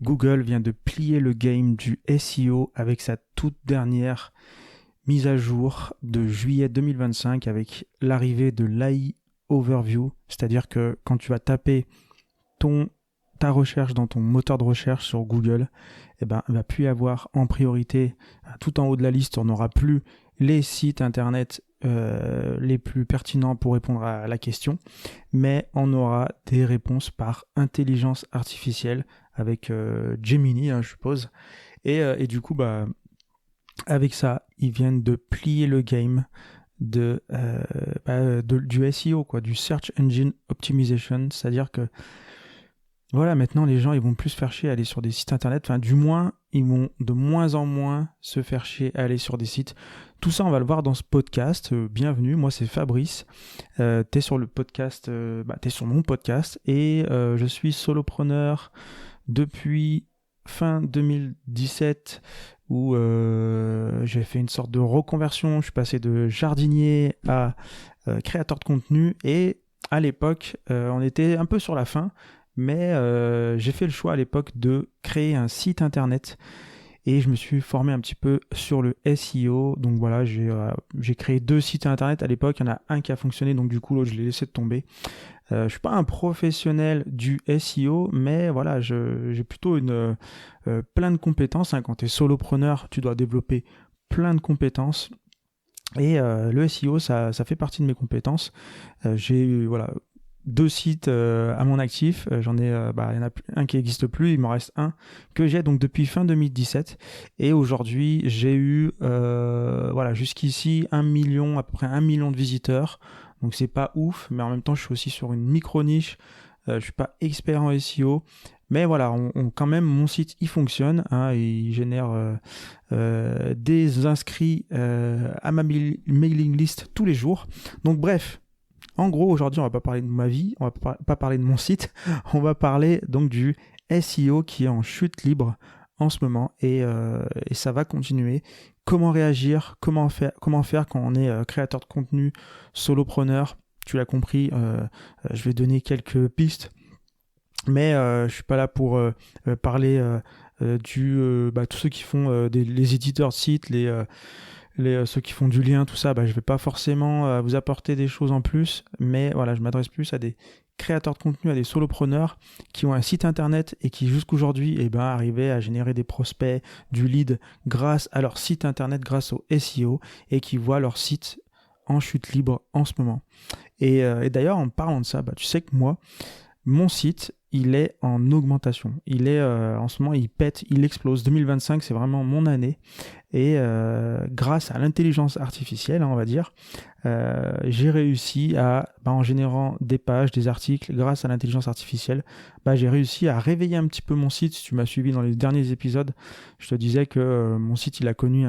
Google vient de plier le game du SEO avec sa toute dernière mise à jour de juillet 2025 avec l'arrivée de l'AI Overview, c'est-à-dire que quand tu vas taper ta recherche dans ton moteur de recherche sur Google, il va plus y avoir en priorité, tout en haut de la liste, on n'aura plus les sites internet les plus pertinents pour répondre à la question, mais on aura des réponses par intelligence artificielle avec Gemini, je suppose. Et du coup, avec ça, ils viennent de plier le game du SEO, du Search Engine Optimization, c'est-à-dire que voilà, maintenant les gens ils vont plus se faire chier à aller sur des sites internet, enfin du moins ils vont de moins en moins se faire chier à aller sur des sites. Tout ça on va le voir dans ce podcast. Bienvenue, moi c'est Fabrice, t'es sur le podcast, t'es sur mon podcast et je suis solopreneur depuis fin 2017 où j'ai fait une sorte de reconversion. Je suis passé de jardinier à créateur de contenu et à l'époque on était un peu sur la fin. Mais j'ai fait le choix à l'époque de créer un site internet et je me suis formé un petit peu sur le SEO. Donc voilà, j'ai créé 2 sites internet à l'époque. Il y en a un qui a fonctionné, donc du coup l'autre je l'ai laissé tomber. Je suis pas un professionnel du SEO, mais voilà, j'ai plutôt plein de compétences. Quand tu es solopreneur, tu dois développer plein de compétences. Et le SEO, ça fait partie de mes compétences. J'ai 2 sites à mon actif, j'en ai, il y en a un qui n'existe plus, il m'en reste un que j'ai donc depuis fin 2017 et aujourd'hui j'ai eu jusqu'ici à peu près 1 million de visiteurs, donc c'est pas ouf, mais en même temps je suis aussi sur une micro niche, je suis pas expert en SEO, mais voilà, quand même mon site il fonctionne, il génère des inscrits à ma mailing list tous les jours, donc bref. En gros, aujourd'hui, on va pas parler de ma vie, on va pas parler de mon site, on va parler donc du SEO qui est en chute libre en ce moment et ça va continuer. Comment réagir, comment faire quand on est créateur de contenu, solopreneur, tu l'as compris, je vais donner quelques pistes, mais je suis pas là pour parler tous ceux qui font les éditeurs de sites, ceux qui font du lien, tout ça, je vais pas forcément vous apporter des choses en plus, mais voilà, je m'adresse plus à des créateurs de contenu, à des solopreneurs qui ont un site internet et qui jusqu'aujourd'hui arrivaient à générer des prospects, du lead grâce à leur site internet, grâce au SEO, et qui voient leur site en chute libre en ce moment. Et d'ailleurs, en parlant de ça, tu sais que moi, mon site, il est en augmentation. Il est en ce moment, il pète, il explose. 2025, c'est vraiment mon année. Et grâce à l'intelligence artificielle, on va dire, j'ai réussi en générant des pages, des articles, grâce à l'intelligence artificielle, j'ai réussi à réveiller un petit peu mon site. Si tu m'as suivi dans les derniers épisodes, je te disais que mon site, il a connu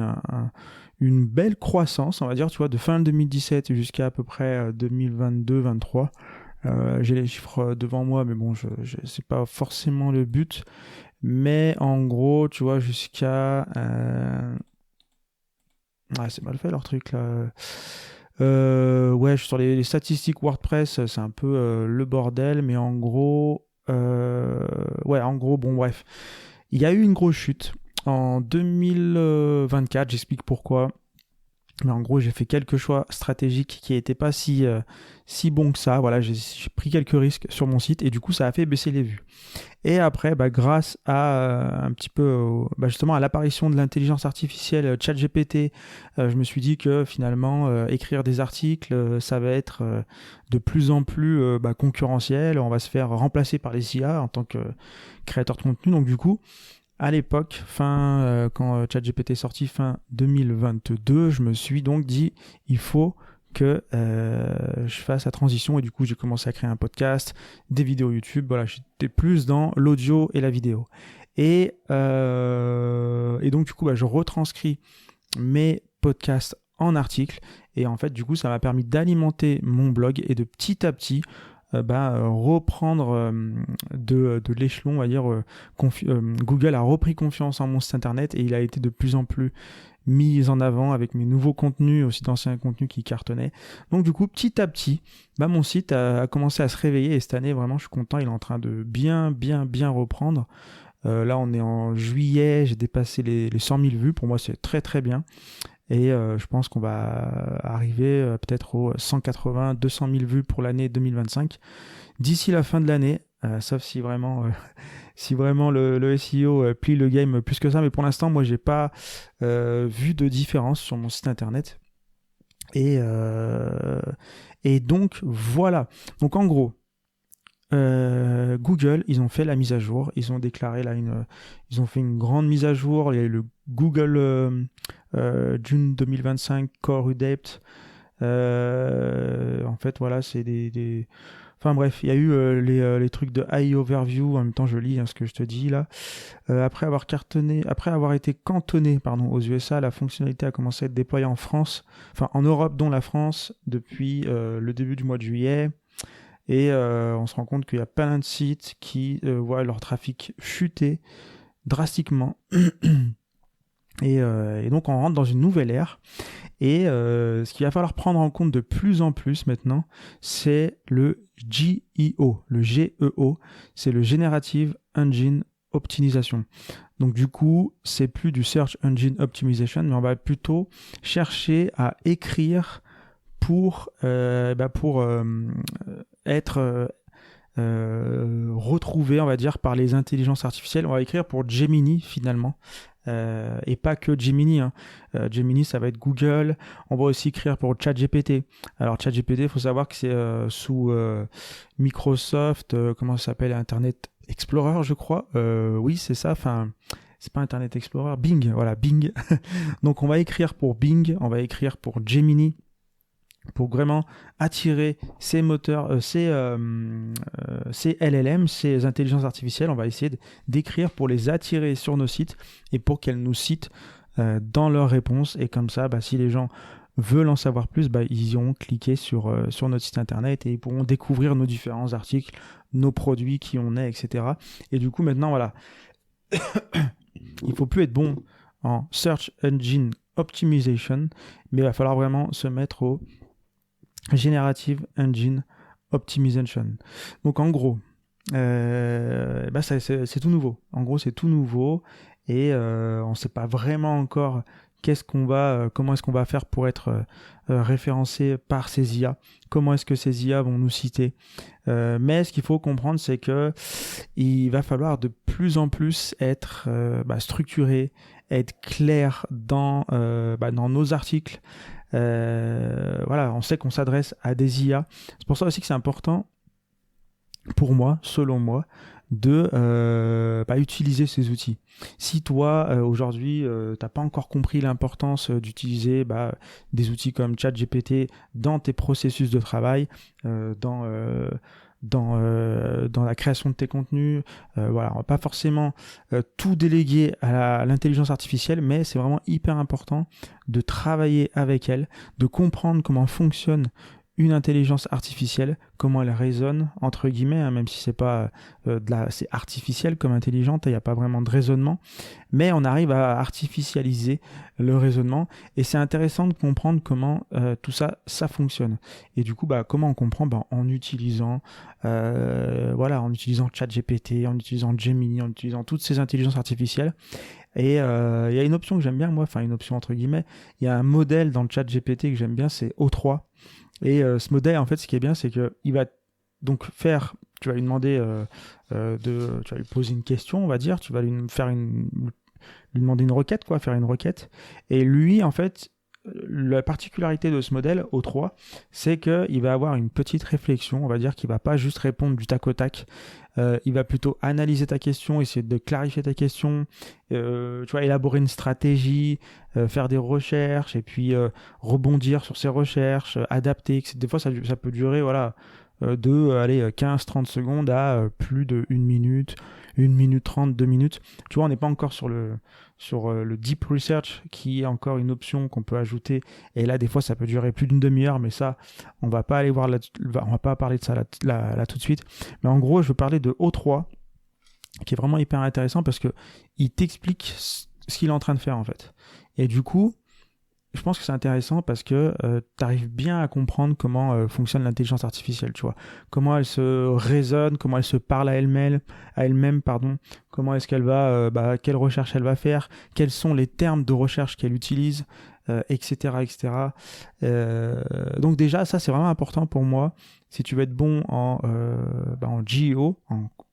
une belle croissance, on va dire, tu vois, de fin 2017 jusqu'à à peu près 2022-23. J'ai les chiffres devant moi, mais bon, c'est pas forcément le but. Mais en gros, tu vois, jusqu'à... c'est mal fait leur truc là. Je suis sur les statistiques WordPress, c'est un peu le bordel, mais en gros... bon bref. Il y a eu une grosse chute en 2024, j'explique pourquoi. Mais en gros, j'ai fait quelques choix stratégiques qui n'étaient pas si bons que ça. Voilà, j'ai pris quelques risques sur mon site et du coup, ça a fait baisser les vues. Et après, grâce à un petit peu, justement, à l'apparition de l'intelligence artificielle ChatGPT, je me suis dit que finalement, écrire des articles, ça va être de plus en plus concurrentiel. On va se faire remplacer par les IA en tant que créateur de contenu. Donc du coup, à l'époque, quand ChatGPT est sorti fin 2022, je me suis donc dit il faut que je fasse la transition et du coup j'ai commencé à créer un podcast, des vidéos YouTube. Voilà, j'étais plus dans l'audio et la vidéo. Et donc du coup je retranscris mes podcasts en articles et en fait du coup ça m'a permis d'alimenter mon blog et de petit à petit reprendre de l'échelon, on va dire. Google a repris confiance en mon site internet et il a été de plus en plus mis en avant avec mes nouveaux contenus, aussi d'anciens contenus qui cartonnaient. Donc du coup, petit à petit, mon site a commencé à se réveiller et cette année, vraiment, je suis content, il est en train de bien reprendre. Là, on est en juillet, j'ai dépassé les 100 000 vues. Pour moi, c'est très très bien. Et je pense qu'on va arriver peut-être aux 180, 200 000 vues pour l'année 2025 d'ici la fin de l'année. Sauf si vraiment, si vraiment le SEO plie le game plus que ça. Mais pour l'instant, moi, j'ai pas vu de différence sur mon site internet. Et donc, voilà. Donc, en gros, Google, ils ont fait la mise à jour. Ils ont déclaré là ils ont fait une grande mise à jour. Il y a eu le Google June 2025 Core Update. En fait, voilà, c'est Enfin bref, il y a eu les trucs de High Overview. En même temps, je lis ce que je te dis là. Après avoir été cantonné, aux USA, la fonctionnalité a commencé à être déployée en France, enfin en Europe, dont la France, depuis le début du mois de juillet. Et on se rend compte qu'il y a plein de sites qui voient leur trafic chuter drastiquement. Et donc on rentre dans une nouvelle ère. Et ce qu'il va falloir prendre en compte de plus en plus maintenant, c'est le GEO. Le GEO, c'est le Generative Engine Optimization. Donc du coup, c'est plus du Search Engine Optimization, mais on va plutôt chercher à écrire pour être retrouvé, on va dire, par les intelligences artificielles. On va écrire pour Gemini finalement. Et pas que Gemini. Gemini, ça va être Google. On va aussi écrire pour ChatGPT. Alors ChatGPT, il faut savoir que c'est sous Microsoft, comment ça s'appelle, Internet Explorer, je crois. Oui, c'est ça. Enfin, c'est pas Internet Explorer, Bing. Voilà, Bing. Donc on va écrire pour Bing, on va écrire pour Gemini, pour vraiment attirer ces moteurs, ces LLM, ces intelligences artificielles. On va essayer d'écrire pour les attirer sur nos sites et pour qu'elles nous citent dans leurs réponses. Et comme ça, si les gens veulent en savoir plus, ils iront cliquer sur notre site internet et ils pourront découvrir nos différents articles, nos produits, qui on est, etc. Et du coup, maintenant, voilà, il ne faut plus être bon en Search Engine Optimization, mais il va falloir vraiment se mettre au Generative Engine Optimization. Donc en gros, c'est tout nouveau. En gros, c'est tout nouveau et on ne sait pas vraiment encore comment est-ce qu'on va faire pour être référencé par ces IA. Comment est-ce que ces IA vont nous citer. Mais ce qu'il faut comprendre, c'est que il va falloir de plus en plus être structuré, être clair dans nos articles. On sait qu'on s'adresse à des IA. C'est pour ça aussi que c'est important, pour moi, selon moi, de utiliser ces outils. Si toi, aujourd'hui, t'as pas encore compris l'importance d'utiliser des outils comme ChatGPT dans tes processus de travail, dans la création de tes contenus, on va pas forcément tout déléguer à l'intelligence artificielle, mais c'est vraiment hyper important de travailler avec elle, de comprendre comment fonctionne une intelligence artificielle, comment elle résonne, entre guillemets, même si c'est pas c'est artificiel comme intelligente, il n'y a pas vraiment de raisonnement, mais on arrive à artificialiser le raisonnement, et c'est intéressant de comprendre comment tout ça fonctionne. Et du coup, comment on comprend en utilisant ChatGPT, en utilisant Gemini, en utilisant toutes ces intelligences artificielles. Et il y a une option que j'aime bien, moi, enfin une option entre guillemets, il y a un modèle dans le ChatGPT que j'aime bien, c'est O3. Et ce modèle, en fait, ce qui est bien, c'est qu'il va donc tu vas lui demander tu vas lui poser une question, on va dire, tu vas lui demander une requête, faire une requête. Et lui, en fait, la particularité de ce modèle O3, c'est qu'il va avoir une petite réflexion, on va dire qu'il va pas juste répondre du tac au tac. Il va plutôt analyser ta question, essayer de clarifier ta question, élaborer une stratégie, faire des recherches et puis rebondir sur ces recherches, adapter. Des fois, ça peut durer de 15-30 secondes à plus de 1 minute, 1 minute 30, 2 minutes. Tu vois, on n'est pas encore sur le deep research, qui est encore une option qu'on peut ajouter. Et là, des fois, ça peut durer plus d'une demi-heure, mais ça, on va pas on va pas parler de ça là tout de suite. Mais en gros, je veux parler de O3, qui est vraiment hyper intéressant parce que il t'explique ce qu'il est en train de faire, en fait. Et du coup, je pense que c'est intéressant parce que tu arrives bien à comprendre comment fonctionne l'intelligence artificielle, tu vois. Comment elle se raisonne, comment elle se parle à elle-même, pardon. Comment est-ce qu'elle va, quelle recherche elle va faire, quels sont les termes de recherche qu'elle utilise, etc., etc. Donc déjà, ça c'est vraiment important pour moi. Si tu veux être bon en GEO,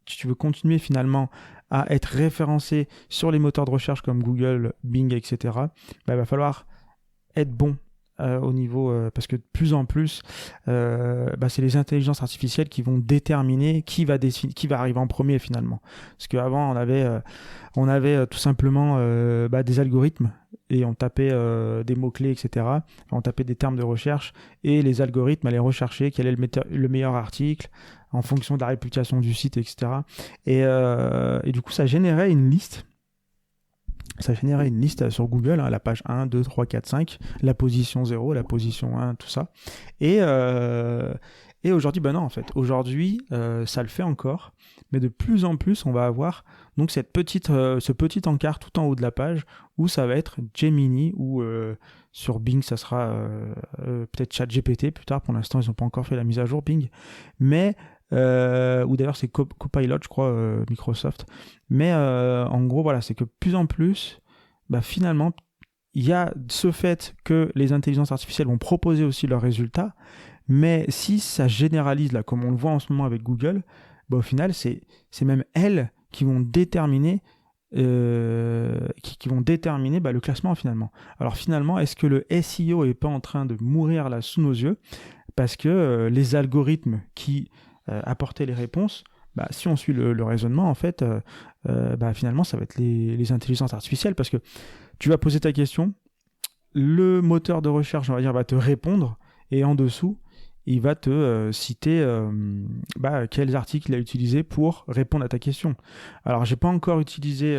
si tu veux continuer finalement à être référencé sur les moteurs de recherche comme Google, Bing, etc., il va falloir être bon au niveau parce que de plus en plus c'est les intelligences artificielles qui vont déterminer qui va arriver en premier finalement, parce qu'avant on avait tout simplement des algorithmes et on tapait des mots-clés, etc. On tapait des termes de recherche et les algorithmes allaient rechercher quel est le meilleur article en fonction de la réputation du site, etc. Et du coup ça générait une liste. Ça générait une liste sur Google, la page 1, 2, 3, 4, 5, la position 0, la position 1, tout ça. Et aujourd'hui, non, en fait. Aujourd'hui, ça le fait encore, mais de plus en plus, on va avoir donc ce petit encart tout en haut de la page où ça va être Gemini, ou sur Bing, ça sera peut-être ChatGPT plus tard. Pour l'instant, ils n'ont pas encore fait la mise à jour, Bing. Mais ou d'ailleurs c'est Copilot, je crois, Microsoft. Mais en gros, voilà, c'est que de plus en plus, finalement, il y a ce fait que les intelligences artificielles vont proposer aussi leurs résultats, mais si ça généralise, là, comme on le voit en ce moment avec Google, au final, c'est même elles qui vont déterminer qui vont déterminer le classement finalement. Alors finalement, est-ce que le SEO est pas en train de mourir là sous nos yeux parce que les algorithmes qui apporter les réponses, si on suit le raisonnement, en fait, finalement, ça va être les intelligences artificielles, parce que tu vas poser ta question, le moteur de recherche, on va dire, va te répondre, et en dessous, il va te citer quels articles il a utilisé pour répondre à ta question. Alors, j'ai pas encore utilisé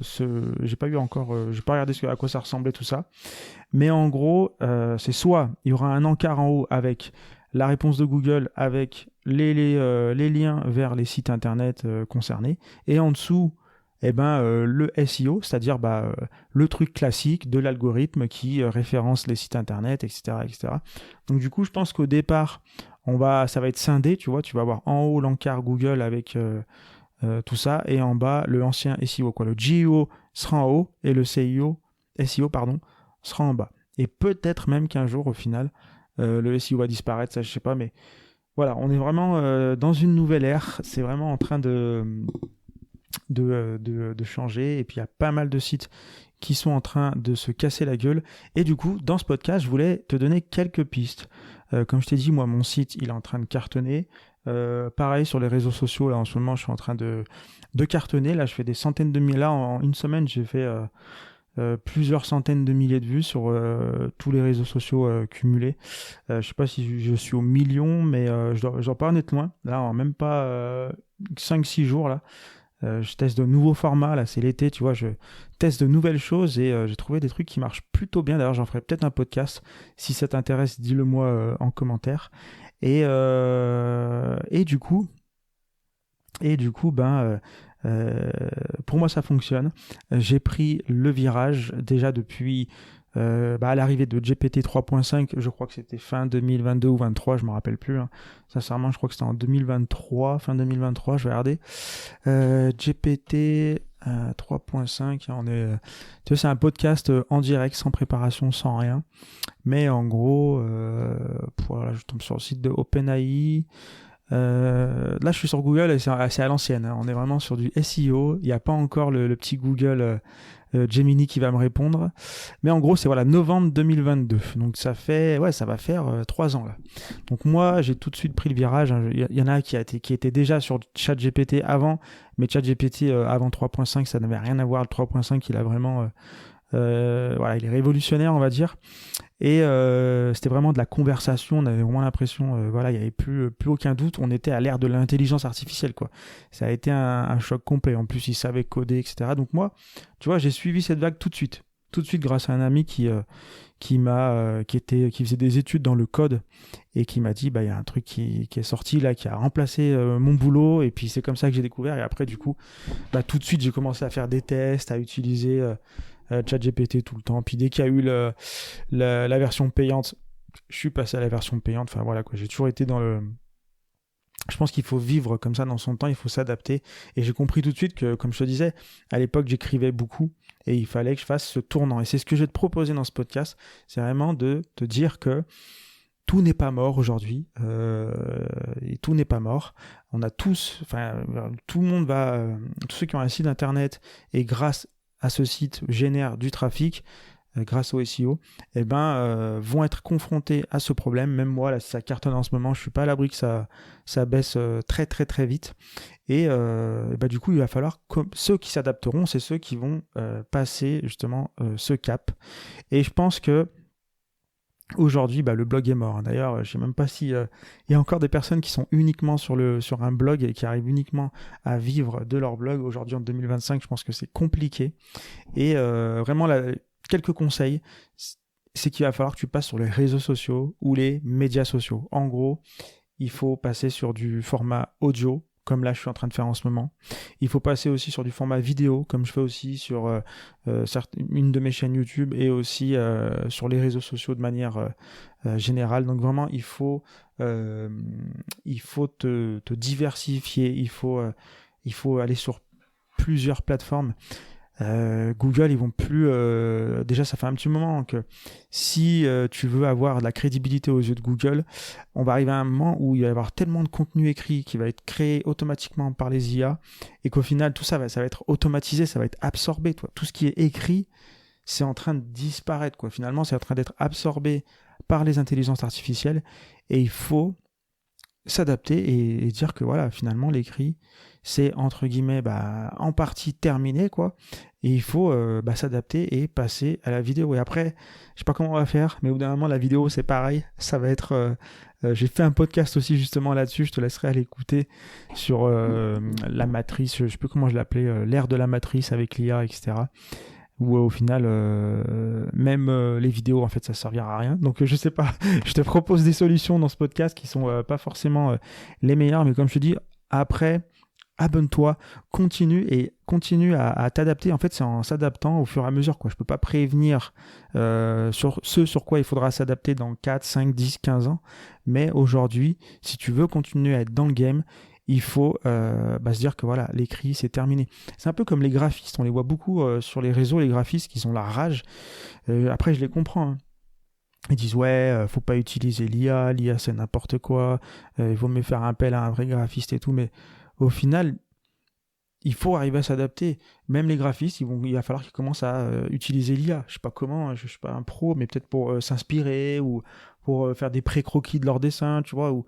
j'ai pas regardé à quoi ça ressemblait tout ça, mais en gros, c'est soit il y aura un encart en haut avec la réponse de Google avec les liens vers les sites internet concernés, et en dessous le SEO, c'est-à-dire le truc classique de l'algorithme qui référence les sites internet, etc., etc. Donc du coup, je pense qu'au départ, ça va être scindé, tu vois, tu vas avoir en haut l'encart Google avec tout ça, et en bas le ancien SEO, quoi. Le GEO sera en haut et le SEO sera en bas. Et peut-être même qu'un jour, au final, le SEO va disparaître, ça je sais pas, mais voilà, on est vraiment dans une nouvelle ère. C'est vraiment en train de changer, et puis il y a pas mal de sites qui sont en train de se casser la gueule, et du coup dans ce podcast je voulais te donner quelques pistes. Comme je t'ai dit, moi mon site il est en train de cartonner, pareil sur les réseaux sociaux, là en ce moment je suis en train de cartonner, là je fais des centaines de milliers, là en une semaine j'ai fait plusieurs centaines de milliers de vues sur tous les réseaux sociaux cumulés. Je sais pas si je suis au million, mais je dois pas en être loin. Là, en même pas 5-6 jours, là, je teste de nouveaux formats. Là, c'est l'été, tu vois, je teste de nouvelles choses, et j'ai trouvé des trucs qui marchent plutôt bien. D'ailleurs, j'en ferai peut-être un podcast. Si ça t'intéresse, dis-le moi en commentaire. Et du coup, pour moi ça fonctionne. J'ai pris le virage déjà depuis à l'arrivée de GPT 3.5, je crois que c'était fin 2022 ou 2023, je me rappelle plus, hein. Sincèrement je crois que c'était en 2023, fin 2023, je vais regarder. GPT 3.5, on est, tu vois, c'est un podcast en direct, sans préparation, sans rien, mais en gros voilà, je tombe sur le site de OpenAI. Là je suis sur Google, et c'est à l'ancienne, hein. On est vraiment sur du SEO, il n'y a pas encore le petit Google Gemini qui va me répondre, mais en gros c'est novembre 2022, donc ça va faire 3 ans là. Donc moi j'ai tout de suite pris le virage, hein. Il y en a qui étaient déjà sur ChatGPT avant, mais ChatGPT avant 3.5 ça n'avait rien à voir. Le 3.5 il a vraiment il est révolutionnaire, on va dire. Et c'était vraiment de la conversation, on avait vraiment l'impression, il n'y avait plus aucun doute, on était à l'ère de l'intelligence artificielle, quoi. Ça a été un choc complet, en plus il savait coder, etc. Donc moi, tu vois, j'ai suivi cette vague tout de suite grâce à un ami qui faisait des études dans le code, et qui m'a dit, il y a un truc qui est sorti là, qui a remplacé mon boulot, et puis c'est comme ça que j'ai découvert, et après du coup, tout de suite j'ai commencé à faire des tests, à utiliser ChatGPT tout le temps. Puis dès qu'il y a eu la version payante, je suis passé à la version payante. Enfin voilà quoi, j'ai toujours été dans le... Je pense qu'il faut vivre comme ça dans son temps, il faut s'adapter. Et j'ai compris tout de suite que, comme je te disais, à l'époque, j'écrivais beaucoup et il fallait que je fasse ce tournant. Et c'est ce que je vais te proposer dans ce podcast, c'est vraiment de te dire que tout n'est pas mort aujourd'hui, et tout n'est pas mort. On a tous, enfin, tout le monde va, tous ceux qui ont un site internet et grâce à ce site génèrent du trafic, grâce au SEO, vont être confrontés à ce problème. Même moi, là, ça cartonne en ce moment, je suis pas à l'abri que ça baisse très très très vite. Et du coup, il va falloir, ceux qui s'adapteront, c'est ceux qui vont passer justement ce cap. Et je pense que aujourd'hui, le blog est mort. D'ailleurs, je sais même pas si il y a encore des personnes qui sont uniquement sur un blog et qui arrivent uniquement à vivre de leur blog. Aujourd'hui, en 2025, je pense que c'est compliqué. Et vraiment, quelques conseils, c'est qu'il va falloir que tu passes sur les réseaux sociaux ou les médias sociaux. En gros, il faut passer sur du format audio, comme là je suis en train de faire en ce moment. Il faut passer aussi sur du format vidéo, comme je fais aussi sur une de mes chaînes YouTube et aussi sur les réseaux sociaux de manière générale. Donc vraiment, il faut te diversifier, il faut aller sur plusieurs plateformes. Google, ils vont plus... déjà, ça fait un petit moment que si tu veux avoir de la crédibilité aux yeux de Google, on va arriver à un moment où il va y avoir tellement de contenu écrit qui va être créé automatiquement par les IA et qu'au final, tout ça va être automatisé, ça va être absorbé. Tout ce qui est écrit, c'est en train de disparaître. Finalement, c'est en train d'être absorbé par les intelligences artificielles et il faut s'adapter et dire que voilà, finalement, l'écrit, c'est entre guillemets en partie terminé et il faut s'adapter et passer à la vidéo. Et après, je sais pas comment on va faire, mais au bout d'un moment la vidéo c'est pareil, ça va être j'ai fait un podcast aussi justement là-dessus, je te laisserai aller écouter sur la matrice, je sais plus comment je l'appelais, l'ère de la matrice avec l'IA, etc. Où au final même les vidéos en fait ça servira à rien, donc je sais pas. Je te propose des solutions dans ce podcast qui sont pas forcément les meilleures, mais comme je te dis, après abonne-toi, continue à t'adapter. En fait, c'est en s'adaptant au fur et à mesure. Je peux pas prévenir sur ce sur quoi il faudra s'adapter dans 4, 5, 10, 15 ans. Mais aujourd'hui, si tu veux continuer à être dans le game, il faut se dire que voilà, l'écrit, c'est terminé. C'est un peu comme les graphistes. On les voit beaucoup sur les réseaux, les graphistes qui ont la rage. Après, je les comprends. Hein. Ils disent faut pas utiliser l'IA c'est n'importe quoi. Il vaut mieux faire appel à un vrai graphiste et tout. Mais au final, il faut arriver à s'adapter. Même les graphistes, il va falloir qu'ils commencent à utiliser l'IA. Je sais pas comment, je suis pas un pro, mais peut-être pour s'inspirer ou pour faire des pré-croquis de leurs dessins, tu vois, ou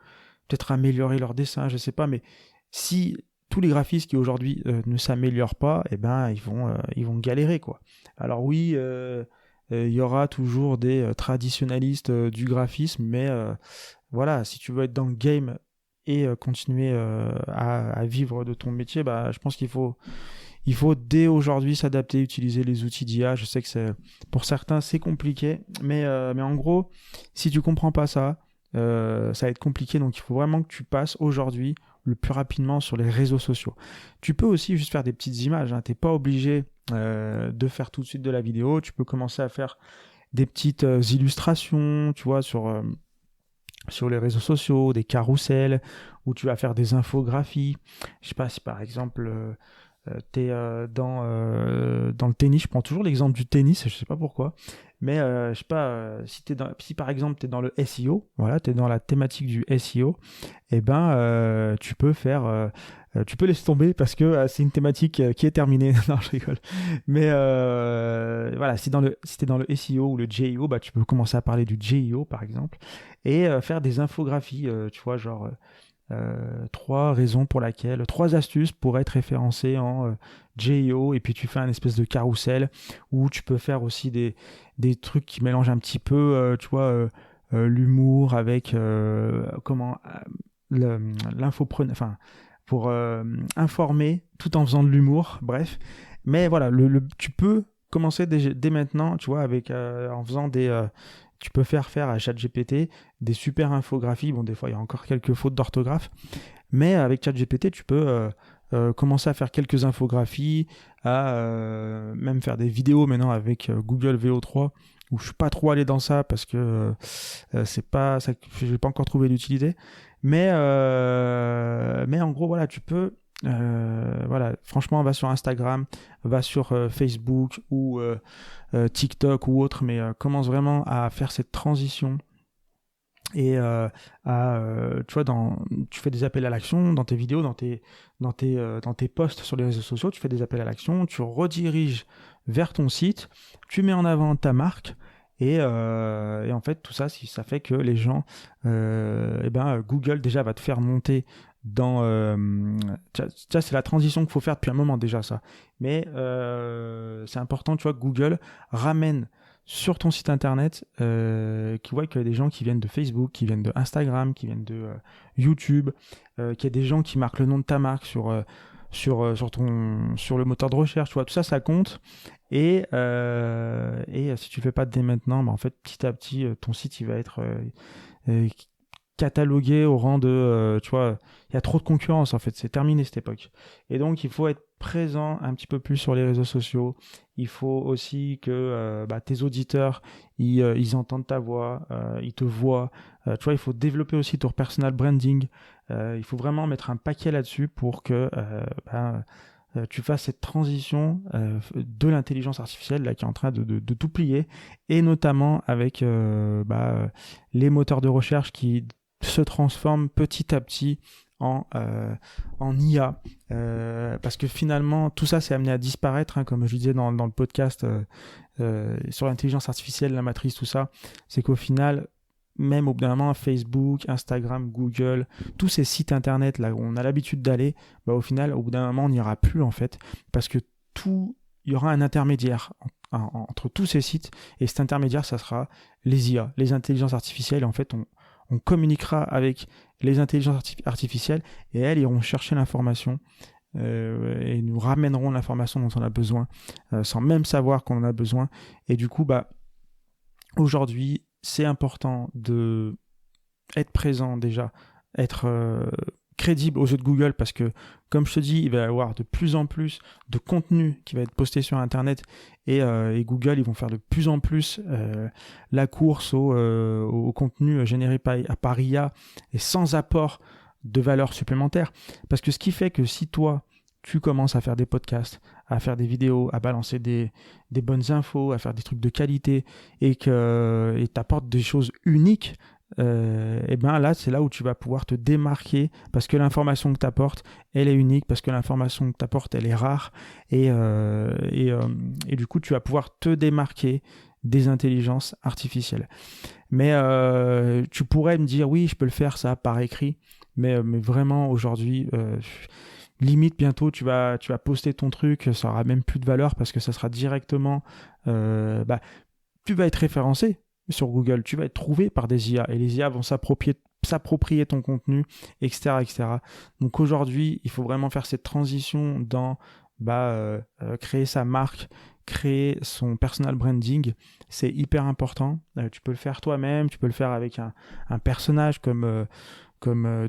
peut-être améliorer leurs dessins, je sais pas. Mais si tous les graphistes qui aujourd'hui ne s'améliorent pas, ils vont galérer, Alors oui, il y aura toujours des traditionalistes du graphisme, mais voilà, si tu veux être dans le game et continuer à vivre de ton métier, je pense qu'il faut dès aujourd'hui s'adapter, utiliser les outils d'IA. Je sais que pour certains c'est compliqué, mais en gros, si tu comprends pas ça, ça va être compliqué. Donc il faut vraiment que tu passes aujourd'hui le plus rapidement sur les réseaux sociaux. Tu peux aussi juste faire des petites images, hein. T'es pas obligé de faire tout de suite de la vidéo. Tu peux commencer à faire des petites illustrations, tu vois, sur les réseaux sociaux, des carousels, où tu vas faire des infographies. Je sais pas si par exemple tu es dans le tennis, je prends toujours l'exemple du tennis, je sais pas pourquoi, mais je sais pas, si par exemple tu es dans le SEO, voilà, tu es dans la thématique du SEO, tu peux faire... tu peux laisser tomber parce que c'est une thématique qui est terminée. Non, je rigole. Mais voilà, si t'es dans le SEO ou le JEO, tu peux commencer à parler du JEO par exemple et faire des infographies, tu vois, genre 3 astuces pour être référencé en JEO, et puis tu fais un espèce de carrousel où tu peux faire aussi des trucs qui mélangent un petit peu, tu vois, l'humour avec l'infopreneur, enfin pour informer tout en faisant de l'humour, bref. Mais voilà, tu peux commencer dès maintenant, tu vois, avec en faisant tu peux faire à ChatGPT des super infographies. Bon, des fois, il y a encore quelques fautes d'orthographe, mais avec ChatGPT, tu peux commencer à faire quelques infographies, à même faire des vidéos maintenant avec Google VO3, où je suis pas trop allé dans ça parce que c'est pas ça, j'ai pas encore trouvé l'utilité. Mais en gros, voilà, tu peux. Voilà, franchement, va sur Instagram, va sur Facebook ou TikTok ou autre, mais commence vraiment à faire cette transition et tu vois, tu fais des appels à l'action dans tes vidéos, dans tes posts sur les réseaux sociaux, tu fais des appels à l'action, tu rediriges vers ton site, tu mets en avant ta marque. Et en fait, tout ça, ça fait que les gens, Google déjà va te faire monter dans. Ça, c'est la transition qu'il faut faire depuis un moment déjà, ça. Mais c'est important, tu vois, que Google ramène sur ton site internet, qui voit qu'il y a des gens qui viennent de Facebook, qui viennent de Instagram, qui viennent de YouTube, qu'il y a des gens qui marquent le nom de ta marque sur le moteur de recherche, tu vois, tout ça, ça compte. Et si tu fais pas dès maintenant, en fait, petit à petit, ton site il va être catalogué au rang de, tu vois, il y a trop de concurrence en fait, c'est terminé cette époque. Et donc il faut être présent un petit peu plus sur les réseaux sociaux. Il faut aussi que tes auditeurs, ils entendent ta voix, ils te voient. Tu vois, il faut développer aussi ton personal branding. Il faut vraiment mettre un paquet là-dessus pour que tu fasses cette transition de l'intelligence artificielle là, qui est en train de tout plier, et notamment avec les moteurs de recherche qui se transforment petit à petit en IA, parce que finalement tout ça c'est amené à disparaître, comme je disais dans le podcast sur l'intelligence artificielle, la matrice, tout ça, c'est qu'au final, même au bout d'un moment, Facebook, Instagram, Google, tous ces sites internet là où on a l'habitude d'aller, au final, au bout d'un moment, on n'ira plus en fait, parce que il y aura un intermédiaire entre tous ces sites, et cet intermédiaire, ça sera les IA, les intelligences artificielles. En fait, on communiquera avec les intelligences artificielles, et elles iront chercher l'information et nous ramèneront l'information dont on a besoin, sans même savoir qu'on en a besoin. Et du coup, aujourd'hui, c'est important de être présent déjà, être crédible aux yeux de Google, parce que, comme je te dis, il va y avoir de plus en plus de contenu qui va être posté sur Internet, et Google, ils vont faire de plus en plus la course au contenu généré par IA et sans apport de valeur supplémentaire. Parce que ce qui fait que si toi, tu commences à faire des podcasts, à faire des vidéos, à balancer des bonnes infos, à faire des trucs de qualité, et t'apportes des choses uniques, là, c'est là où tu vas pouvoir te démarquer, parce que l'information que tu apportes, elle est unique, parce que l'information que tu apportes, elle est rare, et du coup, tu vas pouvoir te démarquer des intelligences artificielles. Mais tu pourrais me dire, oui, je peux le faire ça par écrit, mais vraiment, aujourd'hui, limite, bientôt, tu vas poster ton truc, ça aura même plus de valeur, parce que ça sera directement... tu vas être référencé sur Google, tu vas être trouvé par des IA, et les IA vont s'approprier ton contenu, etc., etc. Donc aujourd'hui, il faut vraiment faire cette transition dans créer sa marque, créer son personal branding. C'est hyper important. Tu peux le faire toi-même, tu peux le faire avec un personnage comme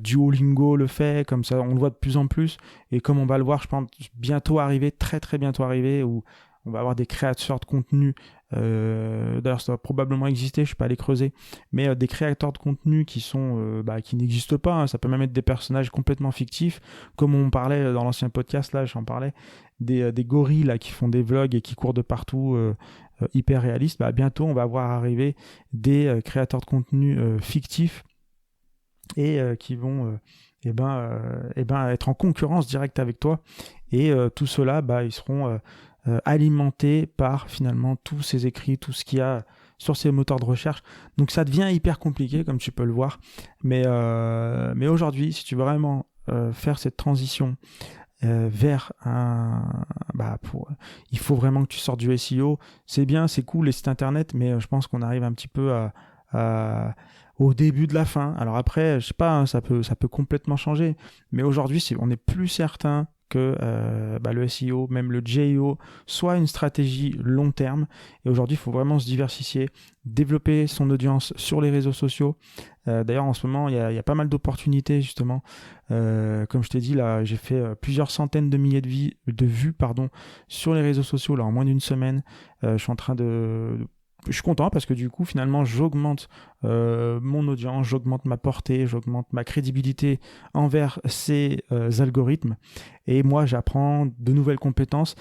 Duolingo le fait, comme ça on le voit de plus en plus, et comme on va le voir, je pense, bientôt arriver, très très bientôt arriver, où on va avoir des créateurs de contenu, d'ailleurs ça va probablement exister, je ne suis pas allé creuser, mais des créateurs de contenu qui n'existent pas, ça peut même être des personnages complètement fictifs, comme on parlait dans l'ancien podcast, là j'en parlais, des gorilles là, qui font des vlogs et qui courent de partout, hyper réalistes. Bientôt on va voir arriver des créateurs de contenu fictifs, et qui vont être en concurrence directe avec toi, et tout cela, ils seront alimentés par finalement tous ces écrits, tout ce qu'il y a sur ces moteurs de recherche. Donc ça devient hyper compliqué, comme tu peux le voir, mais aujourd'hui, si tu veux vraiment faire cette transition vers il faut vraiment que tu sortes du SEO. C'est bien, c'est cool les sites internet, mais je pense qu'on arrive un petit peu au début de la fin. Alors après, je sais pas, ça peut complètement changer, mais aujourd'hui, on n'est plus certain que le SEO, même le GEO, soit une stratégie long terme. Et aujourd'hui, il faut vraiment se diversifier, développer son audience sur les réseaux sociaux, D'ailleurs, en ce moment, il y a pas mal d'opportunités, justement. Comme je t'ai dit, là, j'ai fait plusieurs centaines de milliers de vues sur les réseaux sociaux là, en moins d'une semaine. Je suis content parce que du coup, finalement, j'augmente mon audience, j'augmente ma portée, j'augmente ma crédibilité envers ces algorithmes. Et moi, j'apprends de nouvelles compétences.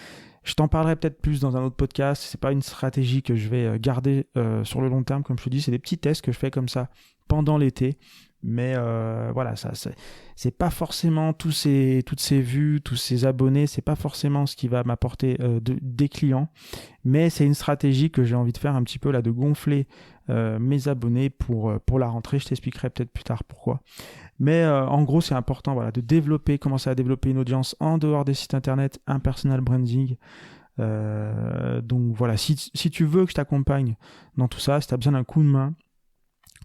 Je t'en parlerai peut-être plus dans un autre podcast. C'est pas une stratégie que je vais garder sur le long terme, comme je te dis. C'est des petits tests que je fais comme ça pendant l'été. Mais voilà, ça, c'est pas forcément toutes ces vues, tous ces abonnés. C'est pas forcément ce qui va m'apporter des clients. Mais c'est une stratégie que j'ai envie de faire un petit peu là, de gonfler mes abonnés pour la rentrée. Je t'expliquerai peut-être plus tard pourquoi. Mais en gros, c'est important voilà, de commencer à développer une audience en dehors des sites internet, un personal branding. Donc voilà, si tu veux que je t'accompagne dans tout ça, si tu as besoin d'un coup de main,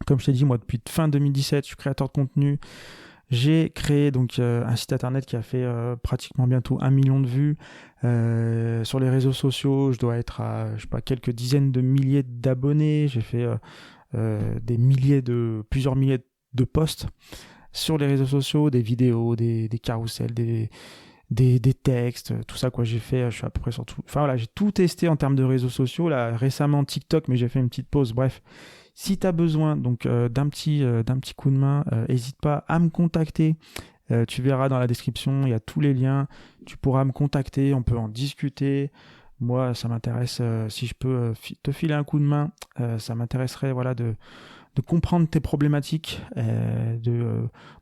comme je t'ai dit, moi depuis fin 2017, je suis créateur de contenu. J'ai créé donc un site internet qui a fait pratiquement bientôt 1 million de vues. Sur les réseaux sociaux, je dois être à quelques dizaines de milliers d'abonnés. J'ai fait plusieurs milliers de posts sur les réseaux sociaux, des vidéos, des carousels, des textes, tout ça quoi. J'ai fait, je suis à peu près sur tout. Enfin voilà, j'ai tout testé en termes de réseaux sociaux. Là récemment TikTok, mais j'ai fait une petite pause. Bref, si tu as besoin donc d'un petit coup de main, n'hésite pas à me contacter. Tu verras dans la description, il y a tous les liens. Tu pourras me contacter, on peut en discuter. Moi, ça m'intéresse, si je peux te filer un coup de main, ça m'intéresserait voilà, de comprendre tes problématiques,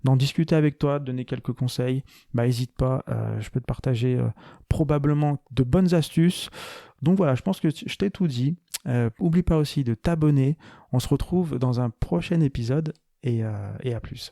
d'en discuter avec toi, de donner quelques conseils. N'hésite pas, je peux te partager probablement de bonnes astuces. Donc voilà, je pense que je t'ai tout dit. Oublie pas aussi de t'abonner. On se retrouve dans un prochain épisode et à plus.